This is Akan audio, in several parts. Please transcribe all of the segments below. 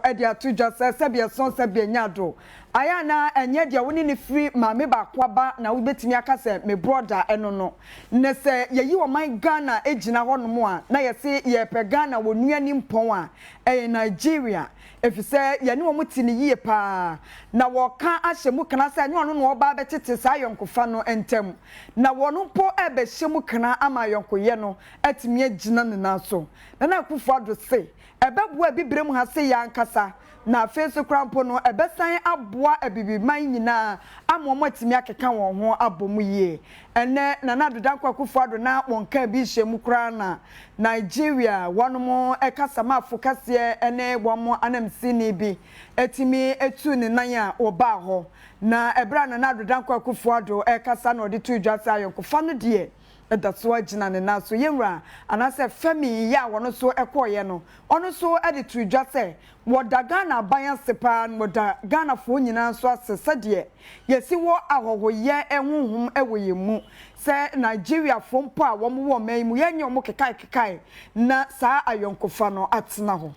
Edia to just sebia son sebia nyado aya na enye dia woni ne free maame ba kwaba na wo betimi aka se me brother eno no ne se yeyi wo man Ghana ejina ho no mo a na ye se ye pe Ghana wo nuani mpon a Nigeria efise ye ne wo muti ne yie pa na wo ka ahye mu kana se anye ono no oba betete sa yonkofa no entem na wo no po ebe hye mu kana ama yonkoye no atimi agina ne na so na Akufo Addo se ebebua bibrem ha se yankasa na face crampo no ebesan aboa abibiman nyina amomo atimi akeka won ho abomu yie ene na Dodankwa Akufo Addo na wonka bi hyemu kra na Nigeria wonomo ekasa mafo kase ene womo anamsi ni bi etimi etu ne nan a oba ho na ebra na Dodankwa Akufo Addo ekasa na odi tu dwase ayonkofa no de that's why Jina na so yenra anase femi ya wono so ekoye no ono so edi to dwa se woda Ghana ban sepa woda Ghana fo nyina so asese de yesi wo ahohoye ehunhum ewoye mu se Nigeria fo mpo a wo mo wo man mu yenye mo kekai na saa ayonkofa no atena ho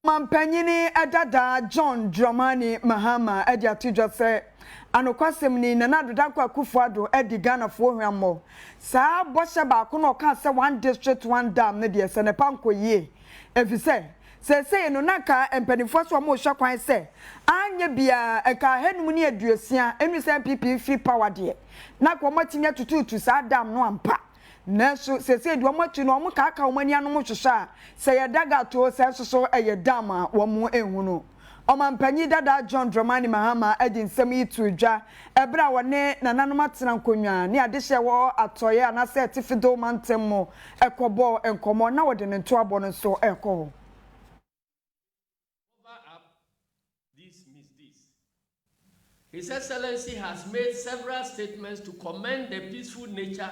Mampanyini edada John Dramani Mahama edi atudwa se anokwasem ni na Dodankwa Akufo Addo edi Ghana fo hwammo saa boshe ba ko no ka se one district one dam ne de se ne pankoyie efise se no naka empanifo so mo hwa kwan se anya bia eka henum ni aduosia enu se PP free power de na ko matinya tututu saa dam no ampa Neso se di omotu no omo kaka omani anu hwehwa se ye daga to se so eye dam a wo mo ehunu omampanyi dada John Dramani Mahama edi nsem yitu dwa ebra wone nananom atena nkonwa ne adehye wo atoye anase etifido mantemo ekobo enkomo na wode ne nto abo no so eko His Excellency has made several statements to commend the peaceful nature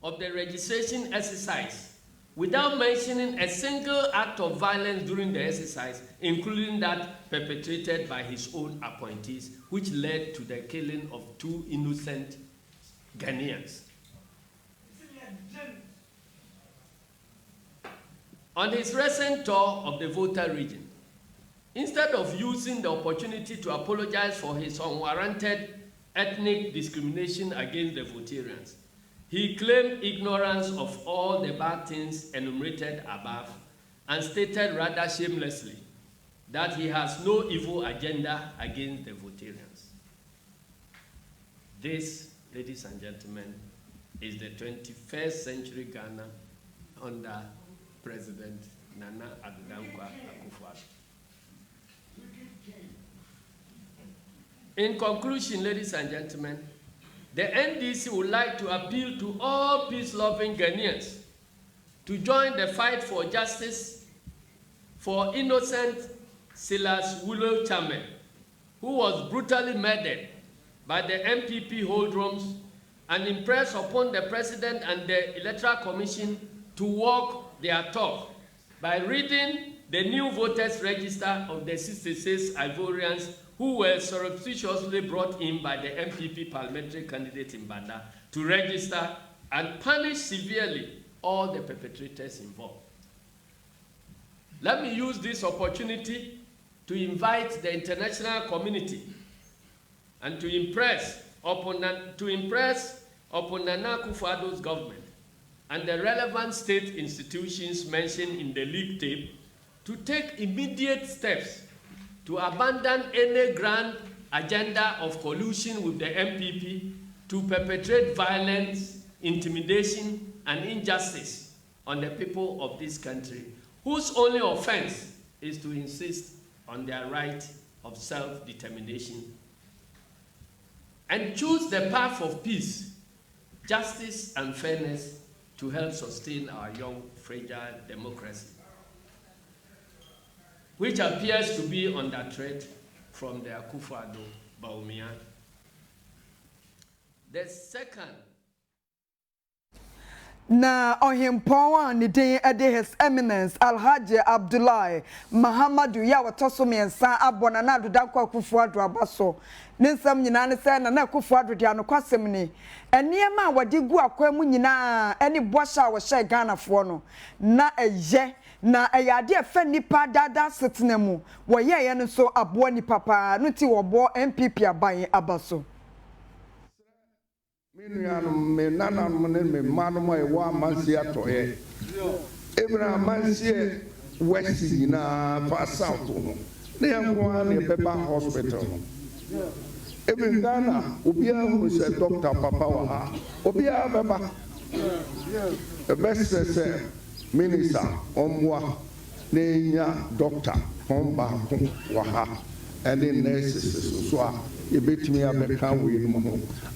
of the registration exercise without mentioning a single act of violence during the exercise, including that perpetrated by his own appointees, which led to the killing of 2 innocent Ghanaians. On his recent tour of the Volta region, instead of using the opportunity to apologize for his unwarranted ethnic discrimination against the Voltarians, he claimed ignorance of all the bad things enumerated above and stated rather shamelessly that he has no evil agenda against the Voltarians. This, ladies and gentlemen, is the 21st century Ghana under President Nana Addo Akufo Addo. In conclusion, ladies and gentlemen, the NDC would like to appeal to all peace-loving Ghanaians to join the fight for justice for innocent Silas Wulo Chame, who was brutally murdered by the MPP holdrums, and impress upon the President and the Electoral Commission to walk their talk by reading the new voters register of the 66 Ivorians who were surreptitiously brought in by the MPP parliamentary candidate in Banda to register and punish severely all the perpetrators involved. Let me use this opportunity to invite the international community and to impress upon Nana Akufo Addo's government and the relevant state institutions mentioned in the league tape to take immediate steps to abandon any grand agenda of collusion with the MPP to perpetrate violence, intimidation, and injustice on the people of this country, whose only offense is to insist on their right of self-determination and choose the path of peace, justice, and fairness to help sustain our young, fragile democracy, which appears to be under threat from the Akufo Addo Bawumia. The second. na ohempon ne den ade His Eminence Alhaji Abdullahi Muhammadu ya watoso mensa abona na adodankwa Akufo-Addo abaso ne nsam nyina ne se na Akufo-Addo de anokwasem ni enema wade gu akwamu nyina ene bohya wo hye Ghana-fo no na eye na eyade efa nipa dada setenemu wo ye no so abo ni papa no ti wo bo MPP aban abaso Minianum me nananum ne me manum e wa mansi atoye. Ebra mansi west na fa south no. Ne yanko ne beba hospital no. Even Ghana obi hu se doctor papa wa ha. Obi a beba. The best say minister omwa ne nya doctor komba wa ha. And then nurses so you bet me American way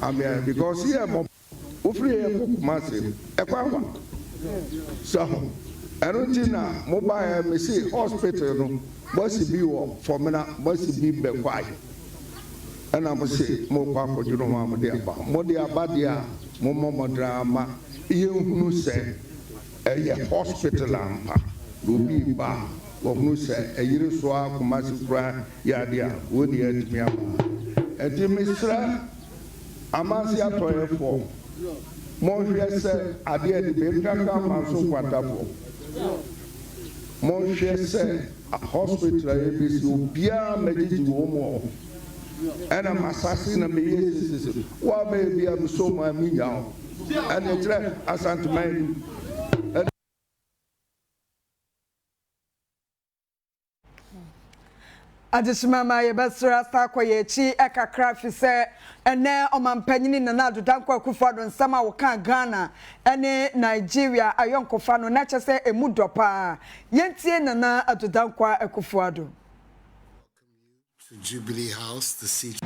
I mean because here ofri e kukumase e kwawa so I don't think na mobile me see hospital no must be formula must be be quiet and I must say mo kwa ko juro ma mo de aba dia mo drama ye hunu se e hospital ampa do bi ba wo hunu se e yire so akumase kura ya dia wo de atimi aba enti misra amasi atoyefo mo hwe se ade ade be kaka manso kwatafo mo hwe se hospital e bi si obia magiji wo mo ana masasi na me yesis wa be bia so ma mi ya ana tre asantman Adishimama yebesra sakwa yechi ekakra fi se ene omampanyini na adodankwa Akufo-Addo nsama wo kan Ghana ene Nigeria ayonkofa no na chese emudopa yentie na adodankwa Akufo-Addo to Jubilee House the seat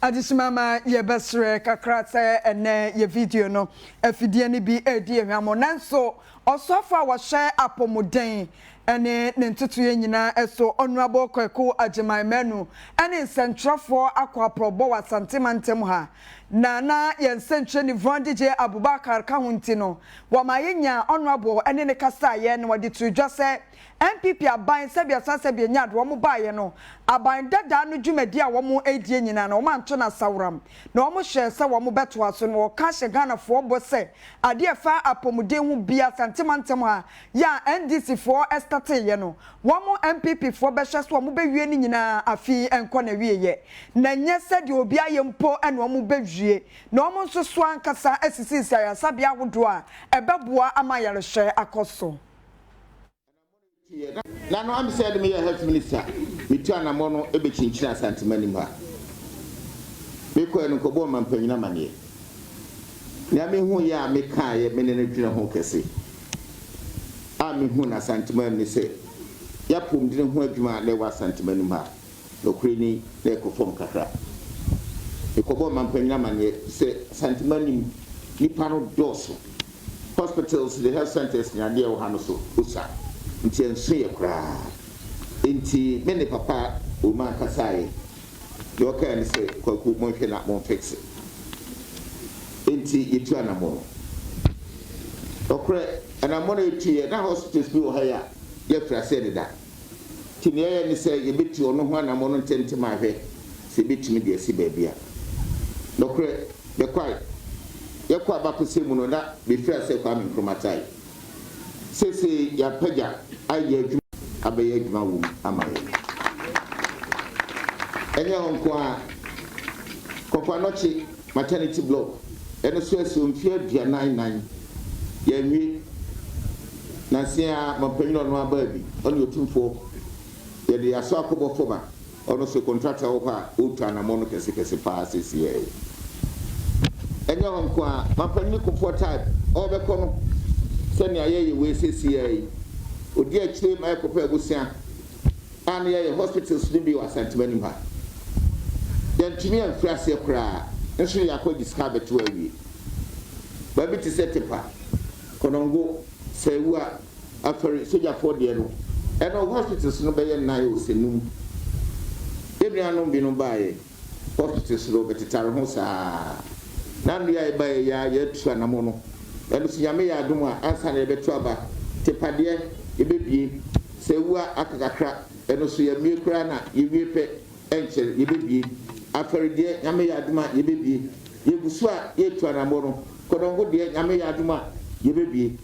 Adishimama yebesre kakra se ene ye video no afidie ni bi edi ehwamo nanso osofa wo hye apomuden ene ne ntutu ye nyina eso honorable Kwaku Agyeman-Manu ene nsentrofo akwa probo wa santemantem ha na yensentre ni Vondije Abubakar ka hunti no wa mayenya honorable ene ne kasa ye ne wadi tudwa se MPP aban sebia sasebia nyad wo mo baaye no aban dada no dwumadi a wo mo edie nyina na wo manto na sawram na wo mo hye se wo mo beto aso no ka hye Ghana fo bo se ade fa apomuden hu bia santemantem ha ya NDC fo estate ye no wo mo MPP fo be hye so wo mo bewie ni nyina afi enko na wieye na nye se de obi aye mpo ene wo mo bewie na wo mo nso so ankasa asisi sia sabia hodo a ebeboa amayare hye akoso na no am said me health minister me tu anamo no e be chinchina santimani ma me ko en ko bo mampanyina mane na me hu ya me kae me ne twina ho kese a me hu na santimani ni se ya pom dire ho adwuma le wa santimani ma no kreni le ko fom kakra e ko bo mampanyina mane se santimani ni paro doso hospitals the health centers nya de wo ha no so usa nti enso ye kra nti me ne papa o ma kasai yo ka ni se Kwaku mo hwe na mo fix nti yitu anamo okre anamo na yitu na hospitals bi o ha ya ye fra se de da ti ne ye ni se ye beti ono ho anamo no ntente ma hwe se betimi de asi ba bia okre be kwai ye kwa ba pese mu no na be fra se kwa me kromatai sese ya paja aye adwuma abaye adwuma wo amaye enye onko a kokwa nochi maternity block eno so eso mfia 99 ya nwi na sia mapanyin ono aba bi ono yotumfo ye de aso akobo foba ono so contractor wo pa otu anamono kese pa sese ye enye onko a mapanyin kofo type obekono sani aye we sese ye odi akire mai kopa egusia an ye hospitals ni bi wa santimani ha den timi an frase kra nso ya ko discover to awie Baby to set a Konongo, say, we are after Soja for the end. And our hospitals no better than I was in. Every anum be no by hospitals over to Tarahosa. None the I buy ya yet to an amono. And see Yamea Duma, answer a betraba, Tepadia, a baby, say, we are Akaka, and also a mere crana, you be pet, enter, you baby. After a day, Yamea Duma, you baby, you will swear yet to an amono. Konongo dear Yamea Duma, you baby.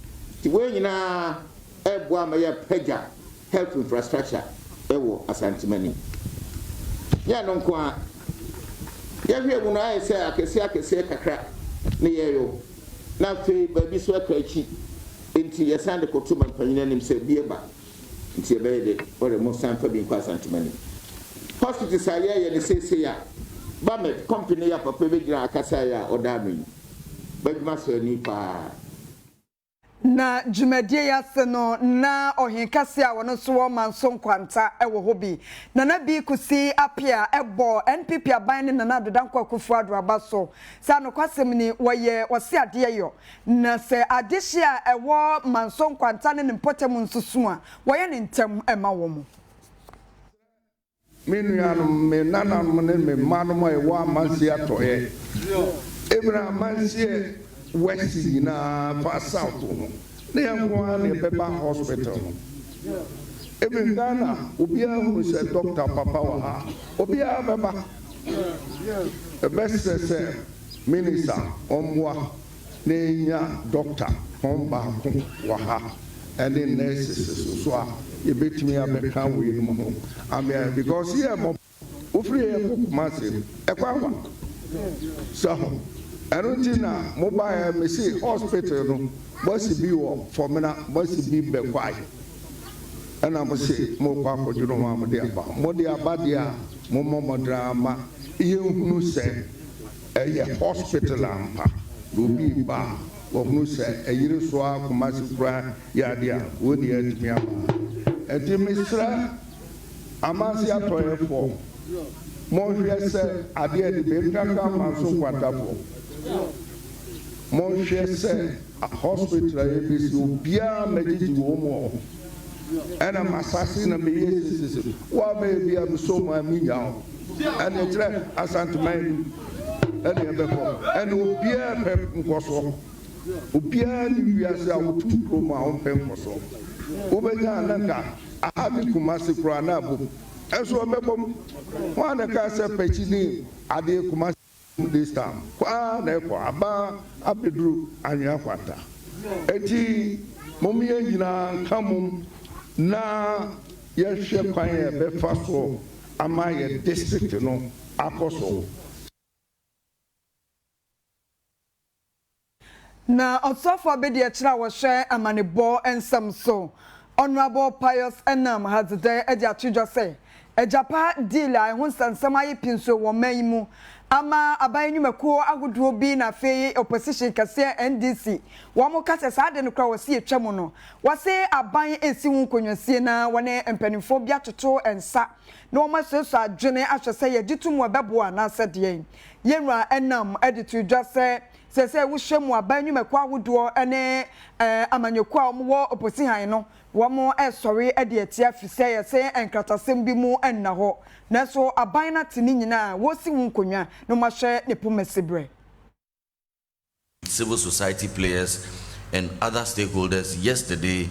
To where you now, Ebwa Maya Pega, health infrastructure, Ewo Asantimani. Ya no kwa ya hwe mu na ai se akese kakra ne yeyo na fe ba bi so akrachi enti ya sande koto man panyina nim se bie ba enti be de ore mo san fa bi kwa santimani hospital sa ye ne sese ya ba me company ya papa be gira akasa ya odami ba ma so ni pa na dwumadie ya se no na ohenkase a wono so manso nkwanta ewo hobi na bi kusi apia ebo NPP aban ne na dodankwa Akufo Addo abaso sa no kwasem ni woye wose ade yo na se adehia ewo manso nkwanta ne mpotem nsusu a woye ne ntem ema wo mu Minu me nana ne me manu mo ewo amansi atoye Abraham mansi West na far south ne yankwa ne beba hospital even Ghana obia hu se doctor papa wa ha obia beba best say minister omwa ne nya doctor homba wa ha and the nurses so e betimi abeka we no ho am because here mo ofri e kumase e kwa so Eruntina mobile me see hospital no must be formula must be bekwai and I must say mo kwa ko juno ma mo de aba dia mo drama iye hunu se e hospital ampa do bi ba wo hunu se e yire so akoma si kura ya dia wo de atimi aba enti misra amasi atoyefo mo hwe se ade de be kaka manso kwatafo Mon cher say a hospital is Ubia Mediji Womo and a assassin of me. What may be a so my meow and a trap as antimony and Ubia Pem Cosso Ubia, you are two proma on Pem Cosso Ubega Nanga, I have a Kumasi Kranabu. And so a mebum one a casa pechini Ade Kumasi. This time, kwa na kwa aba abedru anya kwata eti momi nyina kamum na yehwe kwan ye befa so ama ye district no akoso na osofo abedi akira wo hwe amanebo ensam so honorable Pius Enam Hadzide edi atudwo say ejapa deal a ho sansam ayi pinso wo mayimu ama aban nyumako agodo bi na fe opposition kase NDC wo mo kase sa de no kra wo se etwam no wo se aban esi hu konwasie na wone empanifo bi atoto ensa na wo maseso adwene ahwese ye ditum obebo na sede yenwa Enam editu dwase se wo hwemu aban nyumako agodo ene amanyoko a wo opposition no wo sorry e de atia fise ye se enkratasem bi mu enna ho na so aban na tini nyina wo si hu konwa no mahwe ne pomesebre. Civil society players and other stakeholders yesterday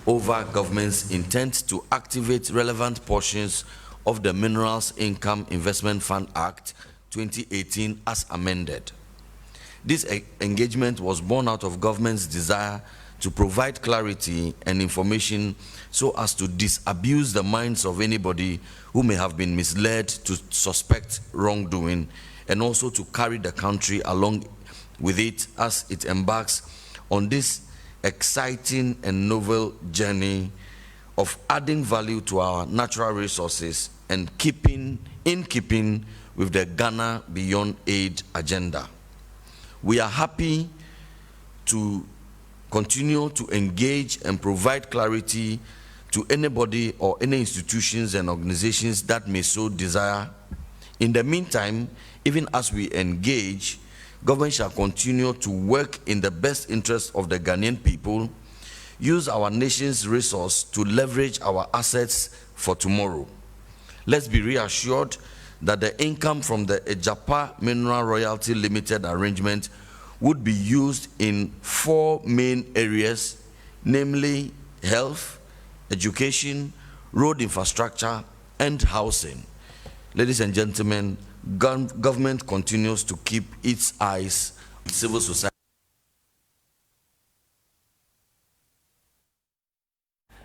over government's intent to activate relevant portions of the Minerals Income Investment Fund Act 2018 as amended. This engagement was born out of government's desire to provide clarity and information so as to disabuse the minds of anybody who may have been misled to suspect wrongdoing, and also to carry the country along with it as it embarks on this exciting and novel journey of adding value to our natural resources and keeping with the Ghana Beyond Aid agenda. We are happy to continue to engage and provide clarity to anybody or any institutions and organizations that may so desire. In the meantime, even as we engage, government shall continue to work in the best interest of the Ghanaian people, use our nation's resource to leverage our assets for tomorrow. Let's be reassured that the income from the Ejapa Mineral Royalty Limited arrangement would be used in 4 main areas, namely health, education, road infrastructure, and housing. Ladies and gentlemen, government continues to keep its eyes on civil society.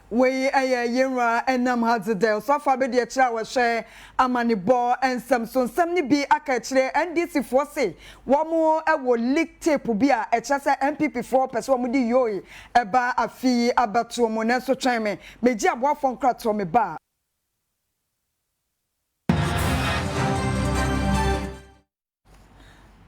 We yenra enam hadzel so fa be de kira we hwe amanibo ensem so nsem ni bi aka kire NDC for say wo mo ewo leak tape bi a e kire se MPP for pese wo mo di yoyi eba afi abato mo na so twan me meji aboafo nkrato me ba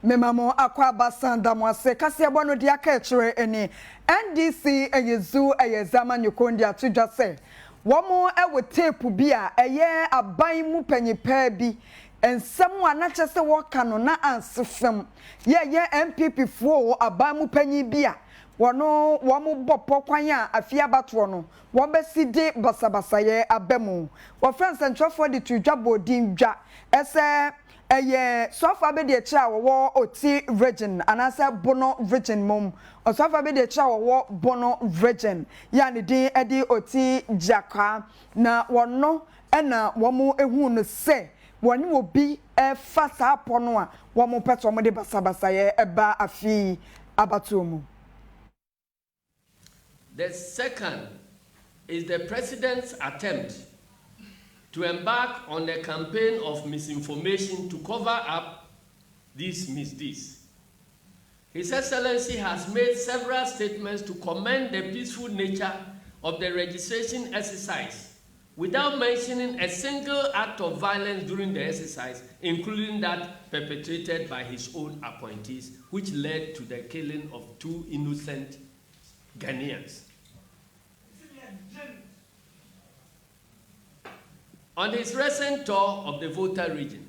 Memamo akwa basanda mwase kasi ya bwano diaka echere eni NDC eyezu eyezama nyukondi atujwa se wamo ewe tepu bia eye abai mu penyipe bi ensemu anache se wakano na ansifem ye MPP fo abai mu penyi bia wano wamu bopo kwanya afia batuo no wabeside basabasa ye abemu wa friends and trafo di tujwa bodin dwa ese eye sofa be de cha wo oti virgin anasa bono virgin mom o sofa be de cha wo bono virgin ya ne din edi oti jaka na wono ena womu ehu no se woni obi e fasa apono a womu peto mo de basabasa ye eba afi abatomu. The second is the president's attempt to embark on a campaign of misinformation to cover up these misdeeds. His Excellency has made several statements to commend the peaceful nature of the registration exercise without mentioning a single act of violence during the exercise, including that perpetrated by his own appointees, which led to the killing of 2 innocent Ghanaians. On his recent tour of the Volta region,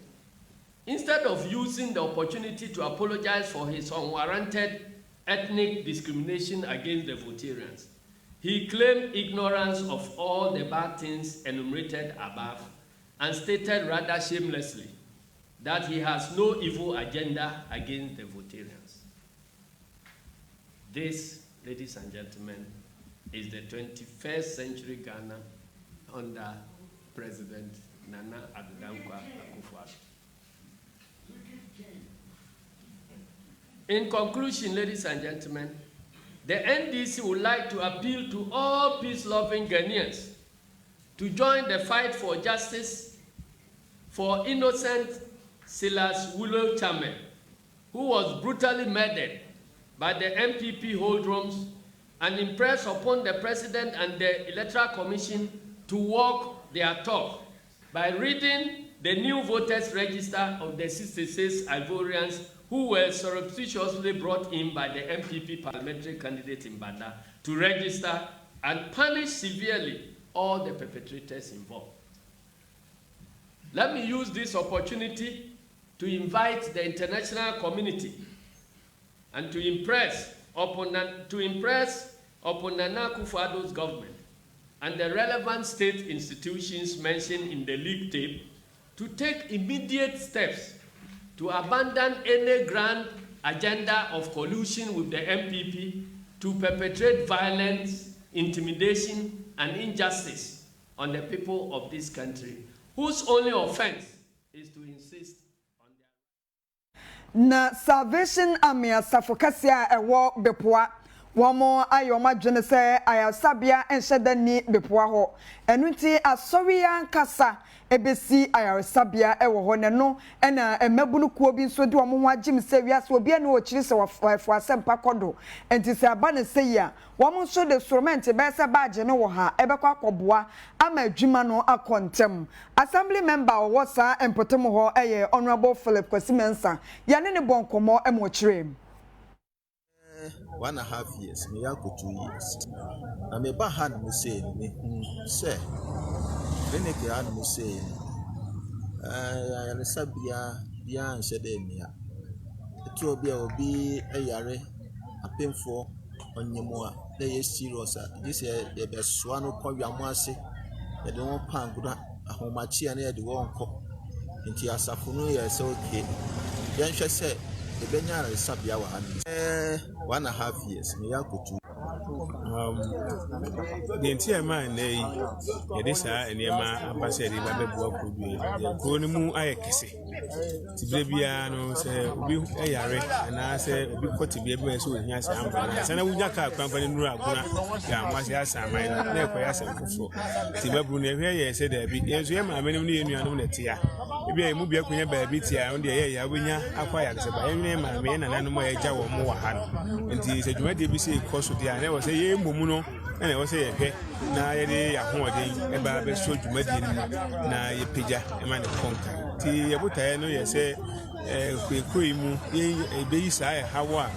instead of using the opportunity to apologize for his unwarranted ethnic discrimination against the Voltarians, he claimed ignorance of all the bad things enumerated above and stated rather shamelessly that he has no evil agenda against the Voltarians. This, ladies and gentlemen, is the 21st century Ghana under President Nana Addo Dankwa Akufo-Addo. In conclusion, ladies and gentlemen, the NDC would like to appeal to all peace-loving Ghanaians to join the fight for justice for innocent Silas Willow Chame, who was brutally murdered by the MPP holdrums, and impress upon the President and the Electoral Commission to walk their talk by reading the new voters register of the 66 Ivorians who were surreptitiously brought in by the MPP parliamentary candidate in Banda to register and punish severely all the perpetrators involved. Let me use this opportunity to invite the international community and to impress upon Nana Akufo-Addo's government and the relevant state institutions mentioned in the leak tape to take immediate steps to abandon any grand agenda of collusion with the MPP to perpetrate violence, intimidation, and injustice on the people of this country, whose only offense is to insist on their... Na Salvation Army Safokasia ewo bepoa Wamo ayoma dwene se ayasabia enhyeda ni bepoa ho enunti asoriya nkasa ebesi ayasabia ewo ho ne no ena emabunu kuo bi nso de wo ho agim se wiase obi ene o kiri se wafo asempa kodo enti se aba ne se ya wo mo so de instrument be se baage ne wo ha ebekwa akoboa ama adwuma no akontem assembly member wo sa empotem ho eye honorable Philip Kwesimensa ya ne bonkomo emo kirem 1.5 years, me ya go 2 years. Na me ba hand mo say me say clinic ya mo say ya sabia bia nhyede me ya etu obi a obi ayare apemfo onyemo a dey serious a this dey be soa no kwawiamo ase ye de won pangura ahomachi a na ye de won ko nti asafo no ye se okay yan hwe se e benya resabia wa ha 1.5 years me yakotu the entire man nay yedisa enema ambassador ba bebu akudue ko ni mu ayekese tibire bia no se obi eyare na se obi kwoti bia bi so ohia se amba se na wunya ka kwanfani nuru aguna ya amase asamai na ekoya se mfofo tibabu na ehwe ye se da bi yenso ye ma menim ne yenuanom na tia ebi e mu bia kunya ba bi tia onde ye ya wunya akwaya se ba yenwe ma me na nanom ya gya wo mu wa ha no nti se dwuma de bi se koso dia na wo se ye mbomu no na wo se ye hwe na ye de ya hoɔden e ba be so dwuma de na ye pagya e ma ne konka ti ye botae no ye se kwekoi mu ye be yi sa hawa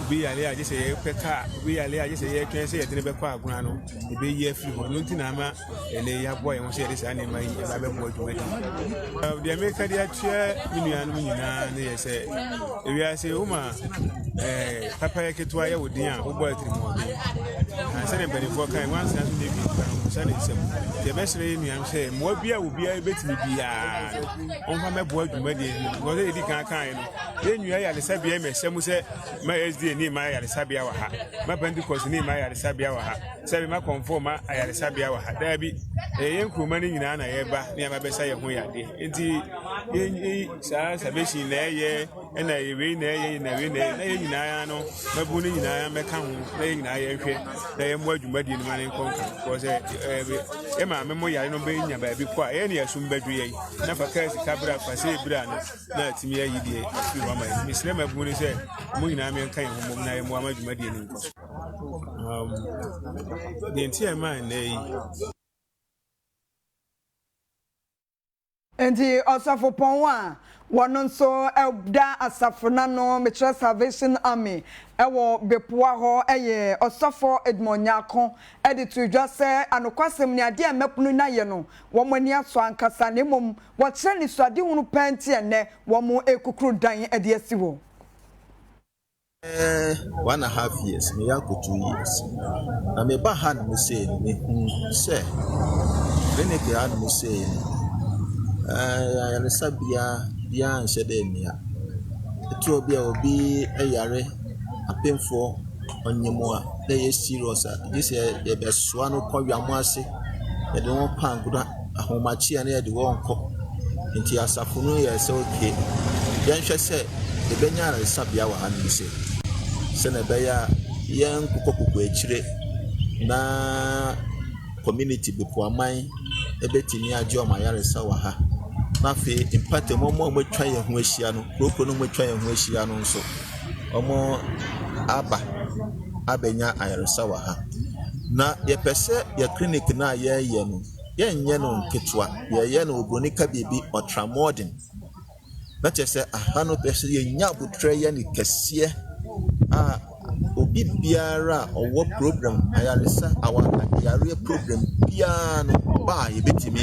bi yale aje se ye peka bi yale aje se ye twen se ye de be kwa aguna no e be yi afiri ho no nti na ma ele ya boy won se ye sa ne ma yi ba be bo dwuma de de America de atua minuanu nyina ne ye se e wi ase uma papa ye ketwa ye wodin a wo boy tiri mo na se ne bani fo kan wan sa so de bi kan sa ne sem de be sere nuan se mo bia wo bia betimi bia on fa me bo dwuma de wo se di kan kan no ye nua ya le sabia me sem se ma SD ni ma ya le sabia wa ha ma Pentecost ni ma ya le sabia wa ha se ma conform ma ya le sabia wa ha da bi ye nkruma ni nyina na ye ba ni ma be sa ye ho ya de enti ye sa salvation na ye na ye we na ye na we na ye nyina ya no mabu ni nyina ya meka ho na ye nyina ya hwe na ye mo adwuma di ni ma ne konka ko se e ma me mo yare no be nya ba bi kwa ye ne yasum badu ye na fa ka sika bra fa se bra no na timi ayi die afi wa ma mi sele mabu ni se mo nyina me kan ho mo na ye mo adwuma di ni nko the entire man nay Endi osafo ponwa wono nso da asafo na no Metra Salvation Army ewo bepoa ho eye osafo Edmonyako editu dwase anokwasem ne ade amepunu na ye no wo mani aso ankasa ne mom wo kire ni so ade hunu penti ene wo mo ekukuru dan ade asiwo 1.5 years me yakotu 2 years na me ba han mo say me se clinic ya mo say ya le sabia bia nse de nia etu obi a obi ayare apemfo onyemo a na ye serious a this ye be soa no kwawiamo ase ye de won pangura ahomachi a na ye de won ko nti asafo no ye se okay yan hwe se e benya le sabia wa han bi se na be ya yan kokoko ekire na community bepoaman ebetini aje o mayare sa wa ha na fe impate momo twetwa ye ho ahia no kroko no twetwa ye ho ahia no nso omo abenya ayaresa wa ha na ye pese ye clinic na ye no ye nye no nketwa ye no obonika bibi ultramodern na chese aha no pese ye nya butre ye ni kese obi biara owo program ayaresa awa ayare program piano ba ye betimi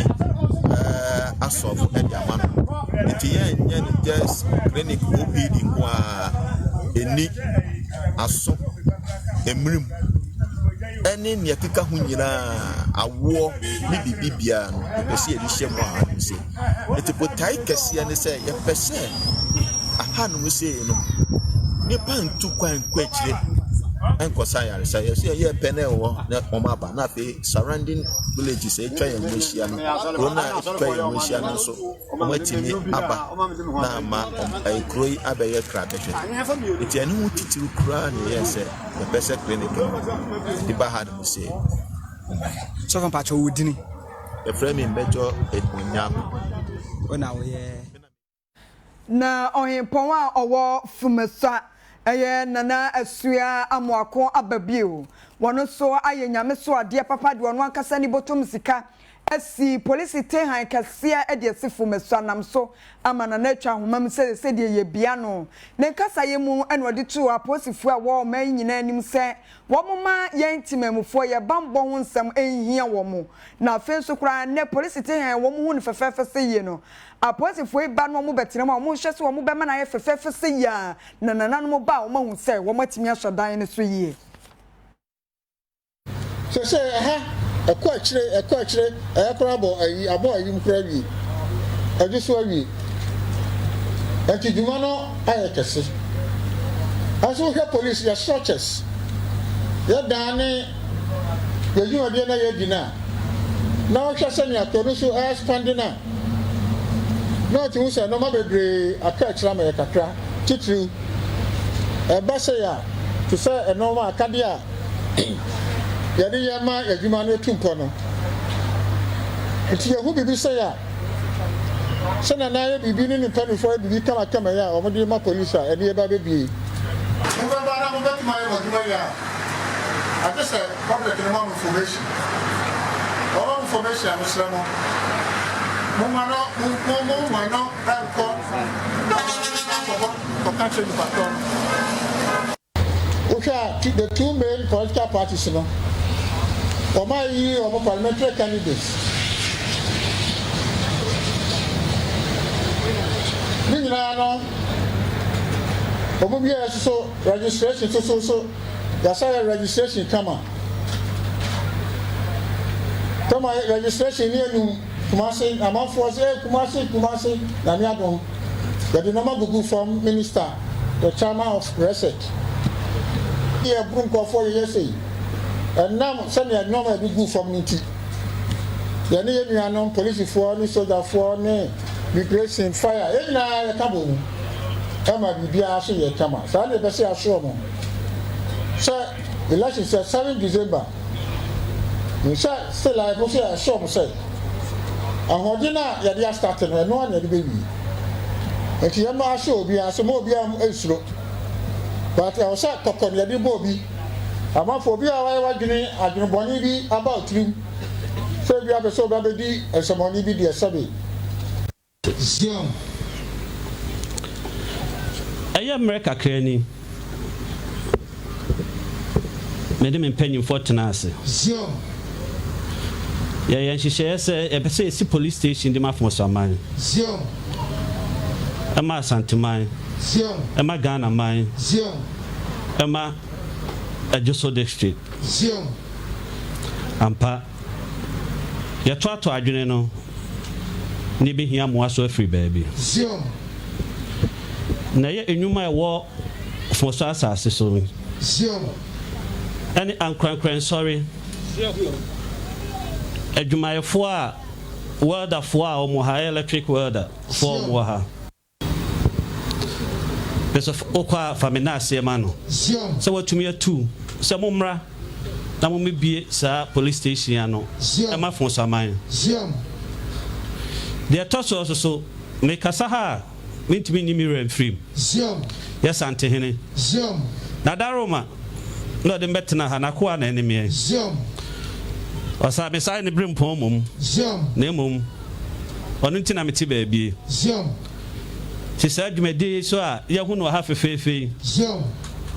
asofu ediamano iti ye just clinic OPD kwa eni aso emrim eni ne keka ho nyina awo ni bibibia no pese ye hye mo a se iti potai kese ne se ye pese aha no se no ni pantu kwan kwachire enko sayare say ye pene wo na omaba na fe surrounding villages e twa ye mohia no rona twa ye mohia no so omatimi aba na ma ai kroi abaye krabehwe eti anu mutitiru kura ne yese the best clinic di bahad mu say so kan pa cho wudini e frame mejo Edmonyako ona wo ye na ohempon a owo fumesa eye nana asua amoako ababio wono so aye nyame so ade papa de wono ankasa ni botom sika asi police tehan kasia e de sefo mesuanam so amana na atwa homam se de ye bia no ne kasa ye mu ene odi tu aposifu a wo man nyina anim se wo moma ye ntimamufo ye bambo ho nsam enhia wo mu na afenso kura ne police tehan wo mu hu ne fefefe se ye no aposifu e ba no mo betene ma mo hwe se wo mo be ma na ye fefefe se ya na nananom ba wo ma hu se wo matimi asodan ne so yie se ekwa chire ekora bo ayi abo ayi mkura wi ajuso awi enti dwuma no ayekese aso he police ya searches ya dane ya dwuma de na ya dina na o hwese ne atoro so expanding na ti musa no ma bebre aka chira ma yakakra titiri ba se ya to say eno ma akade a yadi yama adwuma no tumpo no enti yehu bibi se ya se na na ye bibi ni panifo bibi kama ya o mo di ma police a ene ba bebi mo ba na mo bet ma ye adwuma ya I just public information all information am sra no mo ma no ko country patron the two main political parties no Omayi or parliamentary candidates. Ninano Obubia so registration so that's how registration come registration near you Kumasi amount for Kumasi na niadon the normal Google form minister the chairman of research here brunko for years and now send your normal Google form niti the name police for ni soldier for ne replacing fire na ya kabo Emma bibia so ye kama so na be say aso mo so election say 7 December we say still I go say aso mo say ahodina ya dia start no na de baby enti ya ma aso obi aso mo obi am esuro but I was kokon ya de bo obi ama for obi a wa dwene adwenboni bi about you so bi abeso ba bedi esamoni bi de sabe Zion Aya America krani Medem penyin for tenase Zion Ya nhihye se e be se si police station de mafo so aman Zion Ama Santiman Zion Ama Ghana man Zion Ama Ajoso district Zion Ampa Ya to adwene no ni be hia mo aso afri baby Zion na ye enwuma ewo for so asase so Zion any ankran sorry adwumayefo a welder fo a omo ha electric welder for mo ha bes of okwa famina asema no Zion so watumi atu so mo mra na mo mebie sa police station ano e ma fo so aman Zion the toso so me kasa ha mintimi nyimi remfrim Zion yes ante hene Zion na daroma no de betena ha na ko na enemy Zion osa be sai ne brimpom mum Zion na mum onu ntina meti ba bie Zion ti sa dwumade so a ye hu no ha fefefe Zion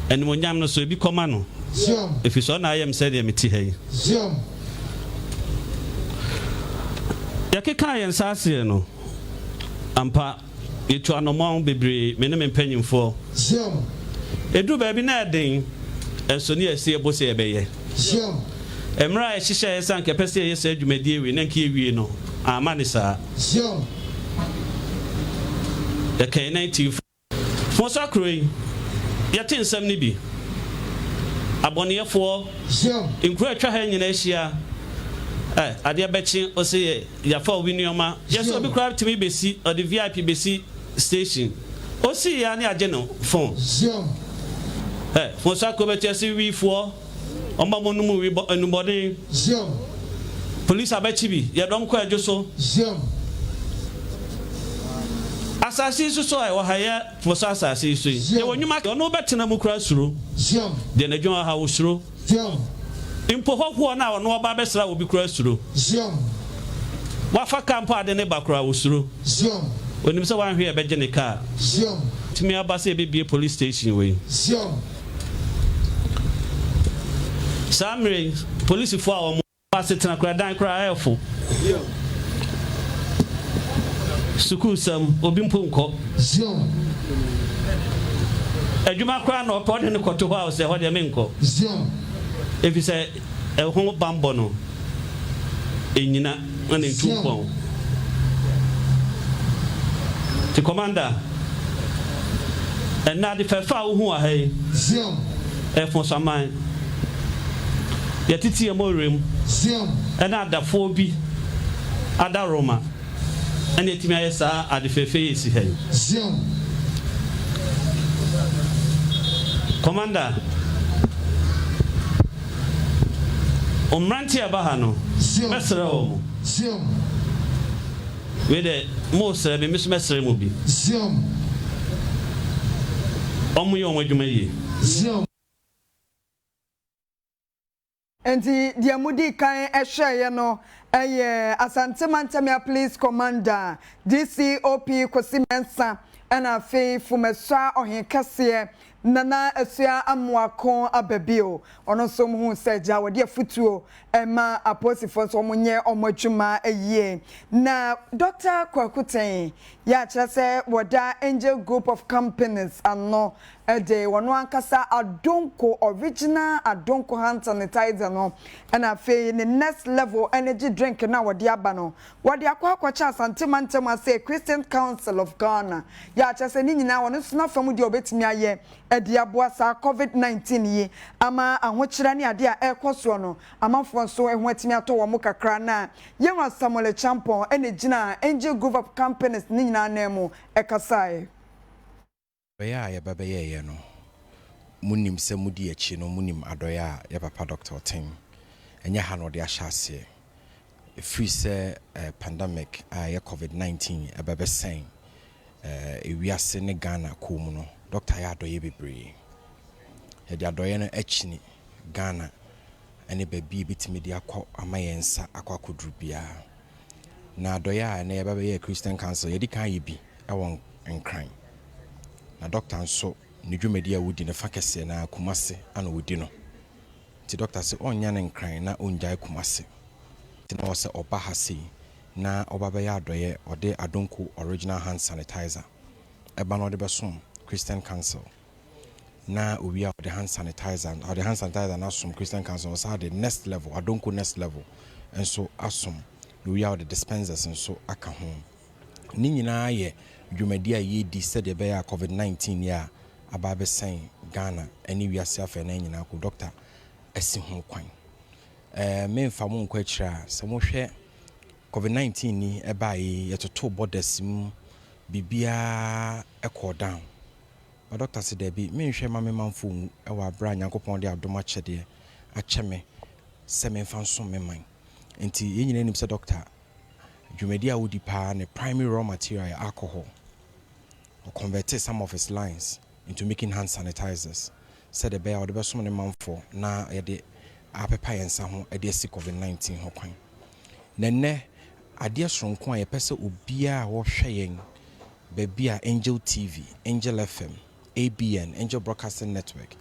enimo nyam no so ebi koma no Zion if so na ayem said meti hai Zion yakeka yen sase no ampa etu anomon bebre mene mpanyimfo Zion edu ba bi na den enso ne ase ebose ebeye Zion emra e hihye esan kepese ye sa adwumadi ewi na nke ewie no amane sa Zion the K90 for sakroyi yatin nsam ni bi aboneyefo Zion inkura atwa ha nyina ahia ade bechi o se ya fa obi nioma yes obi crab timi besi or the VIP besi station o si ya ni age no phone Zion for sakro beti si wi fo omba monumu wi anubode Zion police abachi bi ya dom ko adwoso Zion asasi so e wo haya for asasi so ye wonwuma no betena mu kura suro Zion de na dwon ha wo suro Zion impo hokwo na ono oba besra obi kura suro Zion wafa camp ade ne bakra wosuro Ziom. onim se wan hwe e beje ne car Ziom. timi abase be police station we Ziom. Samre police fo a o pass tena kra dan kra elfo sukuu sam obi mpo nko Ziom. adwuma kra na opod ne koto ho a se ho de me nko Ziom. efi se ho bambo no enyina na ntumpon the commander and na the fefa wo hu a hai Ziom. efo saman yatiti amorem Ziom. and adafo bi ada Roma and etimi ayesa adefefe esi hai Ziom. commander omranti abaha no mesere o Ziom. we de mo sere be mesere mo bi Ziom. omo ye omo adwuma yi Ziom. Enti dia mudi kan ehweye no Asante Mantamia Police Commander DCOP Kosimensa ana fe fumesa ohenkase nana asua amoako ababio ono so mu hu seja wode afutuo ema aposifo so munye omodwuma eyie na Dr. Kwakuten ya kyerese woda Angel Group of Companies ano ede wono ankasa Adonko original Adonko hand sanitizer no na fe ne next level energy drink na wode aba no wode akwacha Asante Mantam say Christian Council of Ghana ya kyerese ni nyina wono suna fam de obetimi aye ede aboa sa COVID-19 yi ama ahokyera ne ade a ekoso no amanfo so ehu atimi ato wo mo kakra na yenwa Samuel Champon ene gina Angel Group of Companies ni nyina na mu ekasai ya ya baba ye no munim se mudi achi no munim adoya ya papa Dr. Tim enya ha no de ahyase free se pandemic ya COVID-19 ebebe sen ewiase ne Ghana ko mu no Dr. ya adoye bebre ya de adoye no achini Ghana ene baby bitimi de akọ amayensa akwakodru bia na adoya na ya baba ye Christian Council ya di kan yi bi ewon enkran na doctor nso ne dwumadi a wodi ne fakese na Kumase ana wodi no ti doctor se onya ne nkran na onjai Kumase ti na wose oba hase na obaba ya adoye ode Adonko original hand sanitizer eba no de besom Christian Council na owi a ode hand sanitizer na som Christian Council was the next level Adonko next level enso asom no owi a ode dispensers enso aka ho ni nyina ye dwumadi a yedi said be ya COVID-19 ya ababe sen Ghana ani wiase afa na nyina ko doctor asi ho kwan me mfa mo nkwa kira se mo hwe COVID-19 ni eba yi yetoto borders mu bibia echo down but doctor said there be me hwe ma me manfo mu e wa bra nyankopon de adoma chede acheme se me mfa nso me man enti yenyina nim se doctor dwumadi a wodi pa ne primary raw material alcohol or converted some of his lines into making hand sanitizers said the bear or the best one month for na yede apepa yensa ho ede si COVID-19 ho kwan nenne ade sonko a yepese obia wo hweyen bebia Angel TV Angel FM ABN Angel Broadcasting Network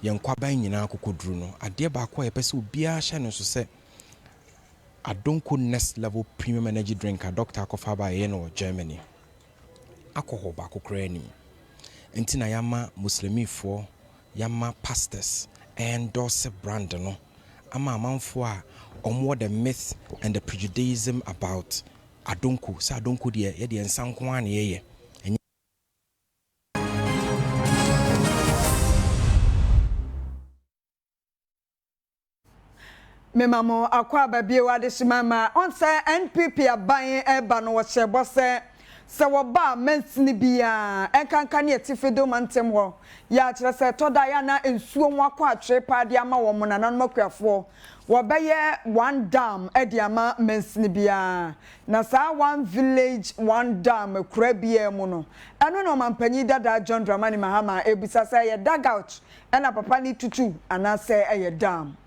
yenkwa ban nyina kokoduru no ade ba kwa yepese obia hye no so se Adonko next level premium energy drink a Dr. Kofaba yeno Germany alcohol ba kokra anim enti na yama muslimifo yama pastors endorse brand no ama amanfo a omo the myth and the prejudice about Adonko sa Adonko de ye de ensanko an ye memamo akwa babie wade shimama onse NPP aban eba no wo hyebo se wo ba mensini bia enkanka ne etifedo mantem ho ya kire se toda ya na ensuo nwa kwa atwe paade ama wo mo nanan makuafo wo beye one dam edi ama mensini bia na sa one village one dam kura bia mu no eno no mampanyi dada John Dramani Mahama ebisa se ye dugout ena papa ni tutu ana se ye dam.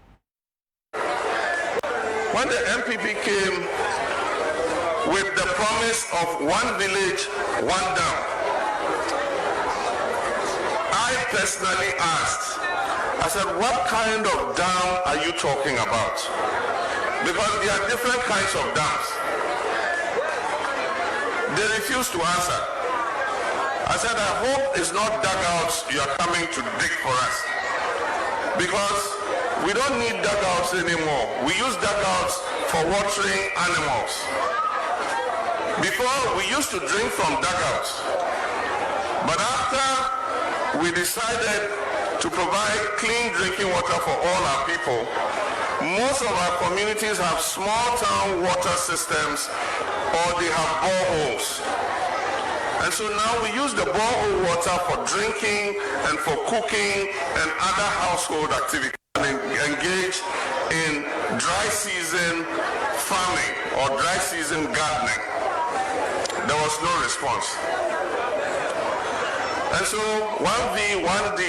When the MPP came with the promise of one village, one dam. I personally asked, I said, what kind of dam are you talking about? Because there are different kinds of dams. They refused to answer. I said, I hope it's not dugouts you are coming to dig for us. Because we don't need dugouts anymore. We use dugouts for watering animals. Before, we used to drink from dugouts. But after we decided to provide clean drinking water for all our people, most of our communities have small town water systems or they have boreholes. And so now we use the borehole water for drinking and for cooking and other household activities and engage in dry season farming or dry season gardening. There was no response. And so 1V, 1D,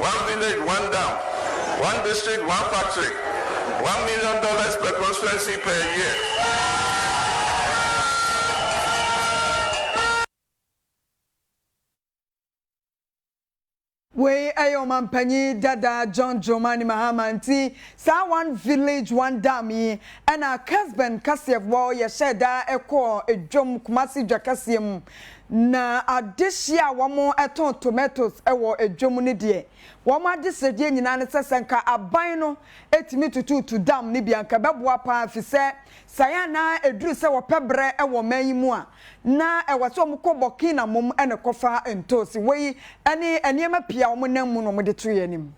one village, one dam, one district, one factory, $1 million per constituency per year. We ayo mampanyi dada John Jomani Mahamanti sa one village one dam yi na Kasben Kasiewo ye sheda eko edwom Kumasi Dwakasiem na adehia womo eton tomatoes ewo edwom ne de womo adesedie nyina ne sesenka aban no etimi tutu dam ne bianka beboa pa afise sayana eduru se wo pebre ewo mayimu a na ewaso mo ko Burkina mom ene kofa entosi we ene eniema pia wo namu no mo de to yanim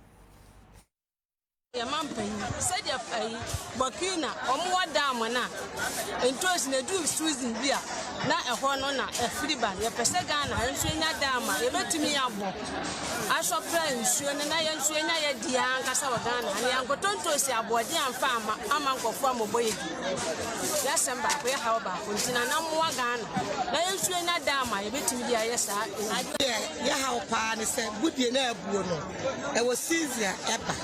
ya mampan said ya Burkina omo wadam na entosi na du season bia na eho no na afriba ya pese Ghana enso nya dama ye betumi abo aso friends yo na ye enso nya ye dia nkasa wa Ghana ne yankotontosi abode amfa ama nkofo amoboye ya semba ko ya hawo ba kontina na mo wa Ghana na ye enso nya dama ye betumi dia ye sa ya hawo pa ne se budie na abuo no e wo season eba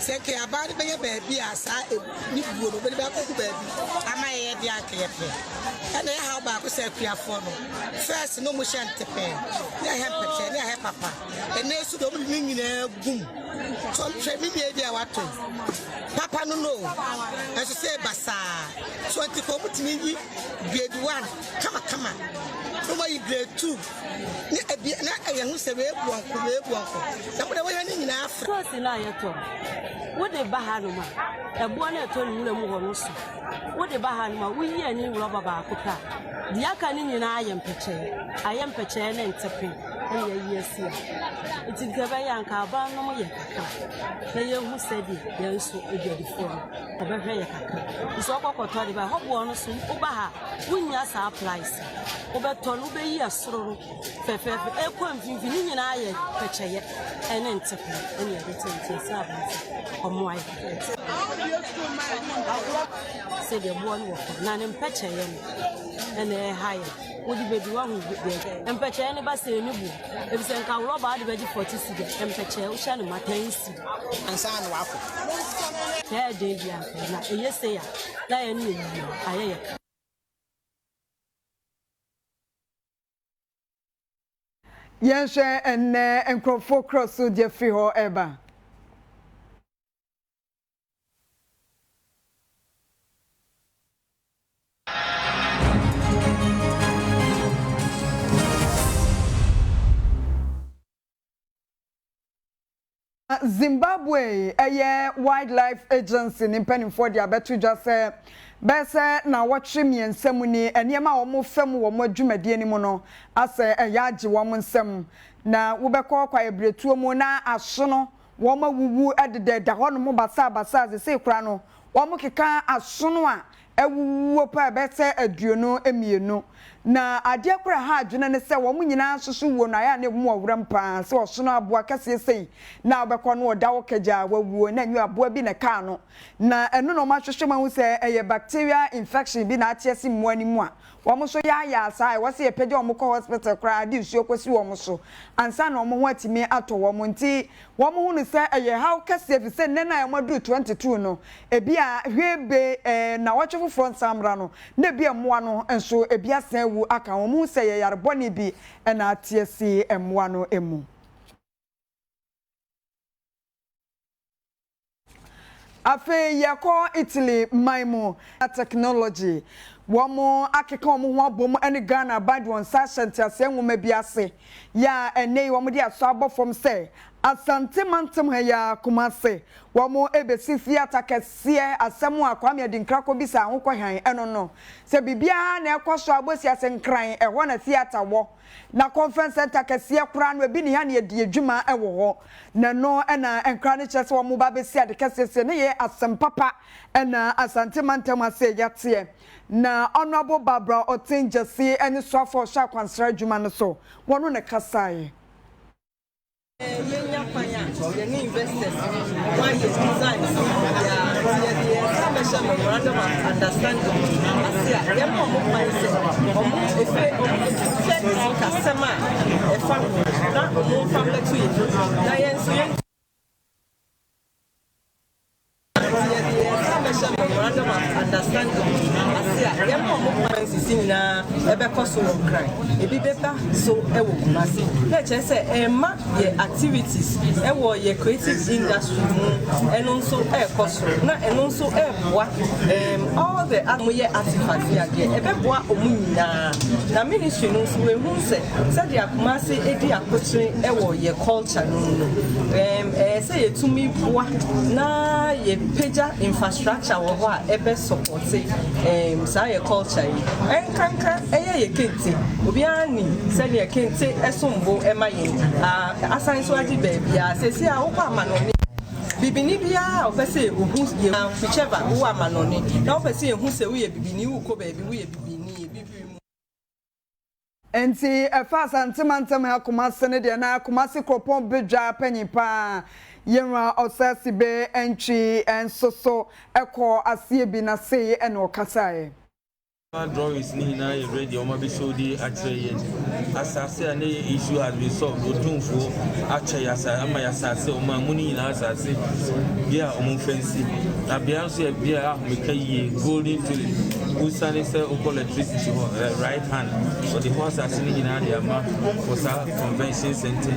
seke abade be baabi asa ni buo no be ba ko baabi ama ye dia keyepe ana ya hawo ba ko se kuafo no first no mo shantepe ya hempete ya he papa ene su do mi nyina gum so twe mi be dia wato papa no no eso se basa so ti ko mutini yi grade 1 kama no ma yi grade 2 ni ebia na ayen se we buanko na mo de we ni nyina afra cross na yeto wo de bahanuma ebo na eto ni mu ho no so wo de bahanuma wo yi ani wuro baba akota dia ka ni nyina ayempeche na ntepe ye yesia iti gaba yanka ba no mo ye kaka na ye hu sedi ye nso edwadi fo obehwe ye kaka so kokoto de ba hobo no so wo ba ha wunya sa price wo beto no be yi asoro fefe ekwa mfimfi ni nyina aye peche ye ene ntepe ene ye tete sa ba omo aye se de bo no na ne peche ye ene haye wodi bedu wa hu de empeche ne ba se ni bu ebise nka wro ba de beji 40 cedi empeche wo sha ne matansi ansa na wafo te de bia na eyese ya na ye ni yi ayeye yenhwe enne enkrofo cross de free ho eba Zimbabwe wildlife agency ni penifo dia betu jase bese na watwe miensam ni eniema wo mo fam wo mo adwumade ni mu no ase yaage wo mo nsam na wo bekọ kwa ebretuo mu na aso no wo ma wuwu ededa ho no mo basa se kura no wo mo keka aso no a ewuwo pa bese aduonu emienu na ade kora ha adwene ne se wo nyina soso wo na ya ne mu awuram pa se oso na aboa kase sei na obekọ no oda wo kagya wawuo na nyu aboa bi ne ka no na eno no ma hwehwe ma hu se eye bacteria infection bi na atiesi mu animu a wo so ya asa wo se epede wo ko hospital kra di nsuo kosi wo so ansa na wo ho atimi ato wo nti wo hu ne se eye how kase fi se ne na ya madu 22 no ebi a hwebe na wo twefo front samra no na bi emmoa no enso ebi asan wu aka wo mu se ye yareboni bi na atiesi emmoa no emu afe yako Italy maimu technology womo akeka omo ho abom ene Ghana bad one sachet ase nwoma bi ase ya enei womo di aso abofom se asante mantem ha ya kumase womo ebesi theater kese asemu akwame di nkrako bi sa ahokọ han eno no se bibia na ekoso abosi ase nkran eho na theater wo na conference center kese kura no ebi ni ha na edi adwuma ewo ho na no ena nkran ne chese womo ba besi ade kese se ne ye asempapa ena asante mantem ase yate na honorable Barbara Otinjesi eni swafo sha kwansra adwuma no so wono ne kasae yenya kwanya yeni investors why is design ya commercial memorandum of understanding asia dem mo mindset omo efe customer efa na omo family to na yenso memorandum of understanding asia dem mo mindset na ebe koso cry ebi beba so ewo kumasi na chese ema ye activities ewo ye creative industry eno nso koso na eno nso eboa all the amoye artifacts here ebe boa omunyina na ministry no so we hu se de akumasi edi akotire ewo ye culture no se ye tumi boa na ye peja infrastructure wo ho a ebe support sa ye culture yi enkanka eye ye kente obi ani se ye kente esombo emayin asan so agi bebia se si a wo kwa manoni bibini bia ofese ohu ye whichever wo amanoni na ofese ehu se wo ye bibini wo ko bebi wo ye bibini bibi mu enti efa santimantem ha Kumasi ne de na Kumasi kropon bedwa panyipa yenwa osasibe entry ensoso eko asie bi na sei ene okasae drawings ni na ye ready o ma be show di actually asase and the issue has been solved odunfo actually ama ya asase o ma muni na asase bia o mu fancy na bia so e bia ahomeka yi golden to usane say o electricity right hand so the horse asase ni na dia ma for sa convention center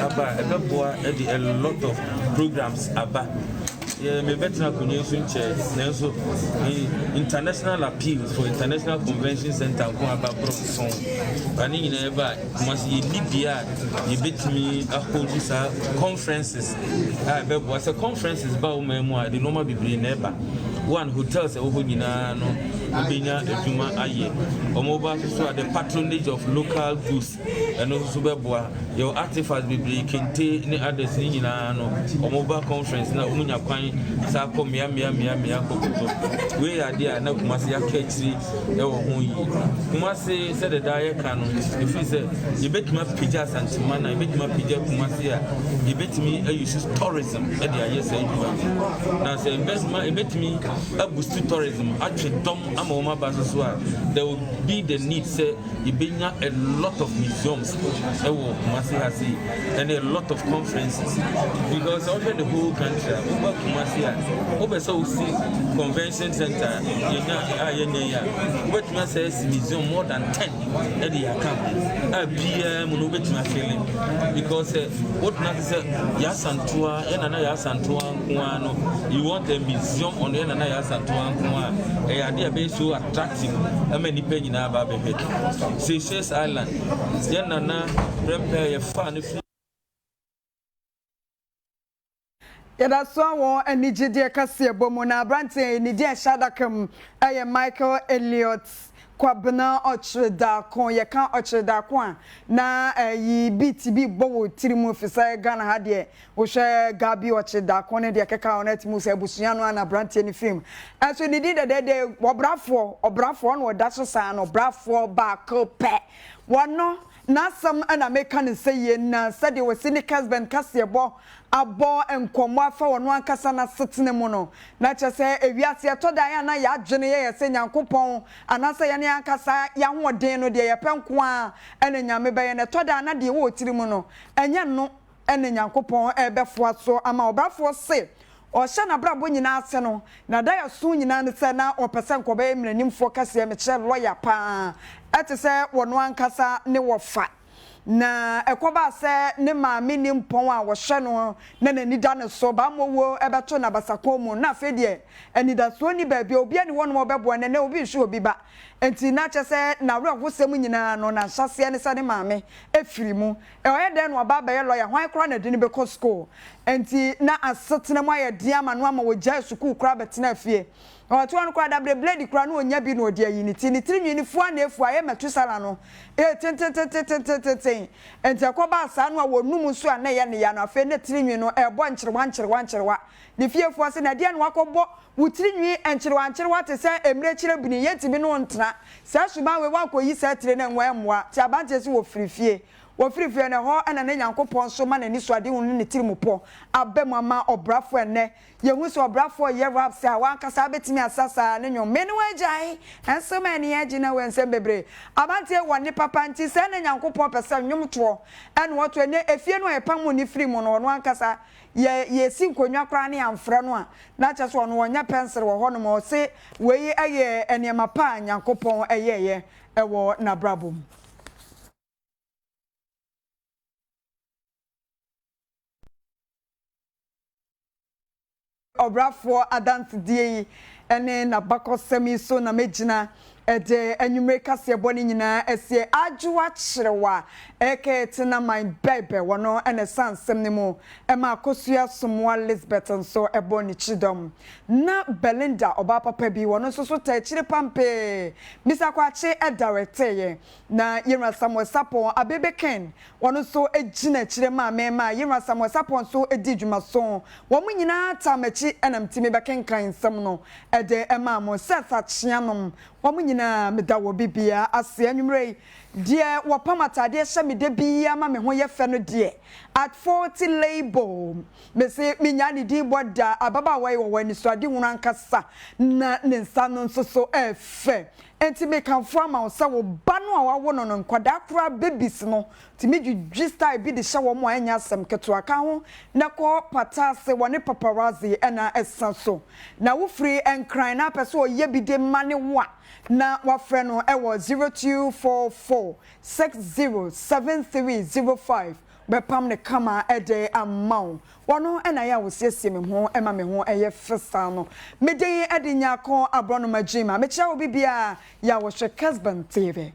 aba ebeboa e di a lot of programs aba me better convention chair nenso international appeals for international convention center ko aba bronson ani ina eba Kumasi Libya ye betimi hold this conferences bebo as conferences ba o memu a the normal bibre na eba one hotels e wo nyina no obenya adwuma aye omoba so the patronage of local goods and also beboa your artifacts bibre kente ne others ni nyina no omoba conference na omunya kwan sa ko mia kokoto we are there na Kumasi akechiri e wo ho yi Kumasi said the die kan if you say you betima pija santima na you betima pija Kumasi a you betimi use tourism e dey aye say na say investment e betimi boost tourism actually dom amoma baso a there will be the need say you benya a lot of museums e wo Kumasi has and a lot of conferences because over the whole country over Kumasi over so see convention center yenya wetima says museum more than 10 at the account PM no wetima feeling because what not say yasantua na yasantua nko no you want a museum on na yasantua nko e ade be so attractive amani pe nyina ba be Seychelles Island yana na prepare your fan yada so won enigide kase bomo na brante ni dia shadakam Michael Elliott kwabena ochida kon ye kan ochida kon na yi BTB bowo tirimu ofisa Ghana ha de wo hwe Gabi ochida kon ne de keka onati mu se busua no na brantie ni film enso ni di de obrafo no da so sa no obrafo ba ko pe wono na sam ana meka ne seye na sade wo sinikas ben kasebo abo enkomo afa wono ankasa na setene mu no na chese ewiase etoda ya na ya adwene ye se nyankopon anasa ya ne ankasa ya hoden no de ye penko a ene nyame be ye ne toda na de wo tiri mu no enye no ene nyankopon ebefo aso ama obrafo se o hye na brabo nyina ase no na da ya so nyina ne se na opese nkobe emranimfo kase me kire lawyer pa ete se wono ankasa ne wofa na ekoba se ne maame ni mpon a wo hye no na nida ne so ba mowo ebeto na basako mu na fe de anida so ni ba bia obi ani wono mo bebo ne na obi hwe obi ba enti na che se na wura hosem nyina no na hyase ne se ne maame efiri mu oye de no oba ba ye lawyer hwan kra na de ne be ko school enti na asetena mo aye de ama no ama wo gya school kra betena afie o to an kwa da blade kra no onya bi no odi ayi ni ti ni tirinwi ni fu ana efu aye metusala no ten enti akoba asa no wonum so ana ye ne ya no afi ne tirinwi no ebo nkyerwa ni fie fu ase na de no akobɔ wutirinwi enkyerwa te se emre kyere bini yetimi no ntena sa suba we wakoyi sa tire na nwa emwa ti abante se wo firifie na ho ana ne Nyankopon so ma na ni so ade hunu ne tirimupo abem ama obrafo ene ye hu so obrafo ye rap se awan kasa betimi asasa ne nyo meni wajai enso mani agina wense bebre abante woni papa nti se ne Nyankopon pesa nwumto ene woto ene efie no epamu ni firi mu no no ankasa ye si nkonwa kra ne amfra no a na cha so no wonya pencil wo ho no mo se we aye ene mapa Nyankopon eye ewo na brabum obrafo adance die ene na bakosemi so na mejina ede anwumre kase boni nyina esie adwoa kyerewa eketena my bebe wono ene sansem ne mu ema akosua somwa Elizabeth nso eboni chidom na Belinda oba papa bi wono so ta kire pampe bisa kwache edarete na Yira Samuel Sapon abebeken wono so ejina kire ma Yira Samuel Sapon so edi dwuma so wo mu nyina tamachi enamtimi bekenkan nsem no ede ema mo sesa chianom wo mu nyina meda wo bibia ase anwumre die wo pamatade hye mede bia ma me ho ye fe no die at 40 label me se minya ni di boda ababa wa wo wani so ade hunu ankasa na ne nsa no so efe enti me kan fama wo se wo ba no a wawo no nkwada kra babies no ti me dwudwi style bi de hye wo mo anya asem keto aka ho na ko patase woni paparazzi ena esa so na wo free enkran na pese o ye bi de mane wa na wafre no ewo 0244 607305 bepam ne kama ede amount wono ena ya wo siesie me ho ema me ho eye fesa no meden ede nyakon abrono magima me kira wo bibia ya wo hwe Casban TV